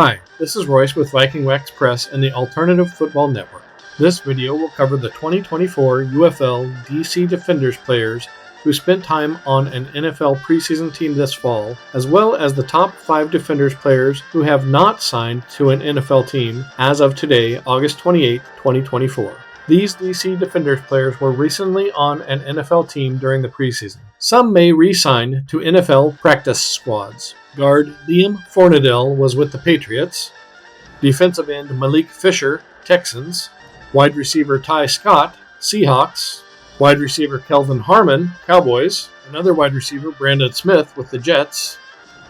Hi, this is Royce with Viking Wax Press and the Alternative Football Network. This video will cover the 2024 UFL DC Defenders players who spent time on an NFL preseason team this fall, as well as the top 5 Defenders players who have not signed to an NFL team as of today, August 28, 2024. These DC Defenders players were recently on an NFL team during the preseason. Some may re-sign to NFL practice squads. Guard Liam Fornadell was with the Patriots. Defensive end Malik Fisher, Texans. Wide receiver Ty Scott, Seahawks. Wide receiver Kelvin Harmon, Cowboys. Another wide receiver Brandon Smith with the Jets.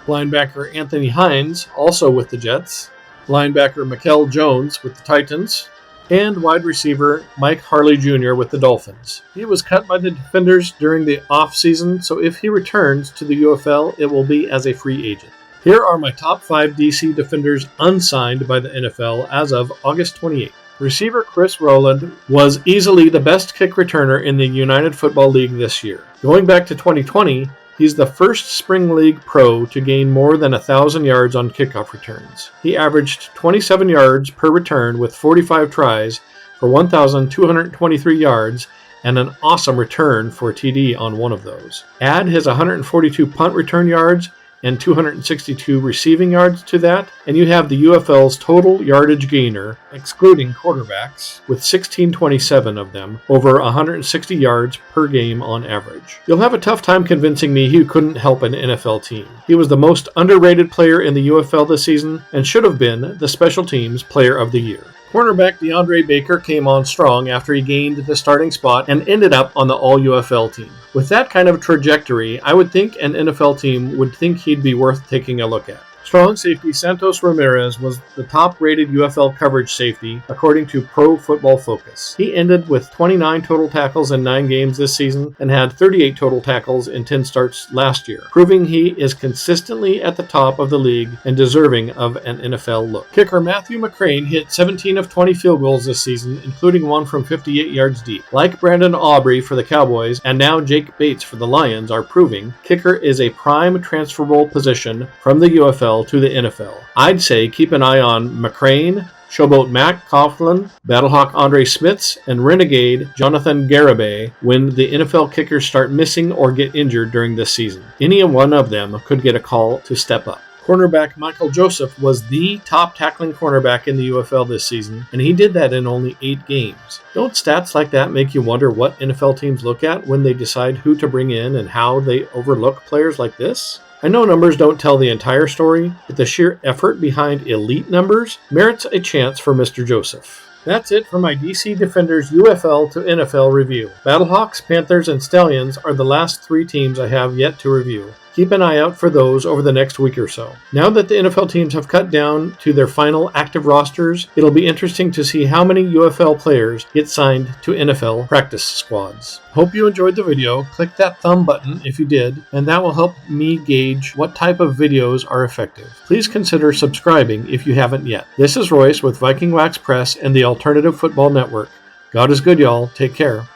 Linebacker Anthony Hines, also with the Jets. Linebacker Mikel Jones with the Titans. And wide receiver Mike Harley Jr. with the Dolphins. He was cut by the Defenders during the off-season, so if he returns to the UFL, it will be as a free agent. Here are my top 5 DC Defenders unsigned by the NFL as of August 28. Receiver Chris Rowland was easily the best kick returner in the United Football League this year. Going back to 2020, he's the first Spring League pro to gain more than 1,000 yards on kickoff returns. He averaged 27 yards per return with 45 tries for 1,223 yards and an awesome return for a TD on one of those. Add his 142 punt return yards and 262 receiving yards to that, and you have the UFL's total yardage gainer, excluding quarterbacks, with 1,627 of them, over 160 yards per game on average. You'll have a tough time convincing me he couldn't help an NFL team. He was the most underrated player in the UFL this season and should have been the Special Teams Player of the Year. Cornerback DeAndre Baker came on strong after he gained the starting spot and ended up on the All-UFL team. With that kind of trajectory, I would think an NFL team would think he'd be worth taking a look at. Strong safety Santos Ramirez was the top-rated UFL coverage safety, according to Pro Football Focus. He ended with 29 total tackles in 9 games this season and had 38 total tackles in 10 starts last year, proving he is consistently at the top of the league and deserving of an NFL look. Kicker Matthew McCrane hit 17 of 20 field goals this season, including one from 58 yards deep. Like Brandon Aubrey for the Cowboys and now Jake Bates for the Lions are proving, kicker is a prime transferable position from the UFL to the NFL. I'd say keep an eye on McCrane, Showboat Mac Coughlin, Battlehawk Andre Smits, and Renegade Jonathan Garibay when the NFL kickers start missing or get injured during this season. Any one of them could get a call to step up. Cornerback Michael Joseph was the top tackling cornerback in the UFL this season, and he did that in only 8 games. Don't stats like that make you wonder what NFL teams look at when they decide who to bring in and how they overlook players like this? I know numbers don't tell the entire story, but the sheer effort behind elite numbers merits a chance for Mr. Joseph. That's it for my DC Defenders UFL to NFL review. Battlehawks, Panthers, and Stallions are the last 3 teams I have yet to review. Keep an eye out for those over the next week or so. Now that the NFL teams have cut down to their final active rosters, it'll be interesting to see how many UFL players get signed to NFL practice squads. Hope you enjoyed the video. Click that thumb button if you did, and that will help me gauge what type of videos are effective. Please consider subscribing if you haven't yet. This is Royce with Viking Wax Press and the Alternative Football Network. God is good, y'all. Take care.